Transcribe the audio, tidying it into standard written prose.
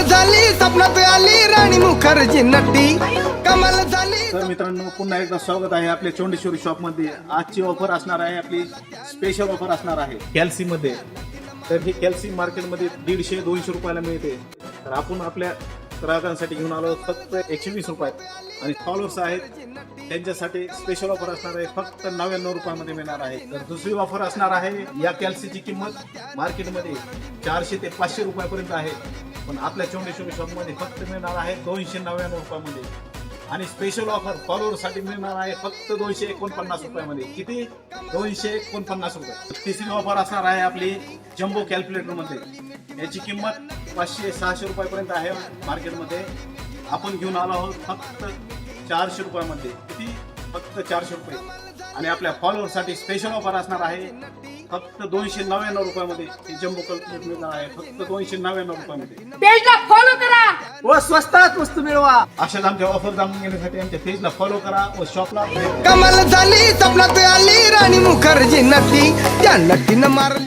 झाली स्वप्नात आली राणी मुखर्जी नटी कमाल झाली। तर मित्रांनो पुन्हा एकदा स्वागत आहे आपल्या चोंडेश्वरी शॉप मध्ये। आजची ऑफर असणार आहे आपली स्पेशल ऑफर असणार आहे कॅल्सी मध्ये। तर ही कॅल्सी मार्केटमध्ये 150-200 रुपयाला मिळते। तर आपण आपल्या ग्राहकांसाठी घेऊन आलो फक्त 120 रुपयात आणि फॉलोअर्स आहेत त्यांच्यासाठी स्पेशल ऑफर असणार आहे फक्त 99 रुपयामध्ये मिळणार आहे। तर दुसरी ऑफर असणार आहे या कॅल्सीची किंमत मार्केटमध्ये 400 ते 500 रुपयापर्यंत आहे, पण आपल्या चोंडेश्वरी शॉपमध्ये फक्त मिळणार आहे 299 रुपयामध्ये आणि स्पेशल ऑफर फॉलोअरसाठी मिळणार आहे फक्त 249 रुपयामध्ये। किती? 249 रुपये। तिसरी ऑफर असणार आहे आपली जम्बो कॅल्क्युलेटर मध्ये। याची किंमत 500-600 रुपयापर्यंत आहे मार्केटमध्ये, आपण घेऊन आलो आहोत फक्त 400 रुपयामध्ये। किती? फक्त 400 रुपये। आणि आपल्या फॉलोअरसाठी स्पेशल ऑफर असणार आहे फक्त 299 रुपयामध्ये। ही जम्बो कॅल्क्युलेटर मिळणार आहे फक्त 299 रुपयामध्ये। पेजला फॉलो करा व स्वस्तात वस्तू मिळवा। अशाच आमच्या ऑफर जाणून घेण्यासाठी आमच्या पेजला फॉलो करा व शॉपला कमाल झाली स्वप्नात आली राणी मुखर्जी नटी त्या नटीनं मारली।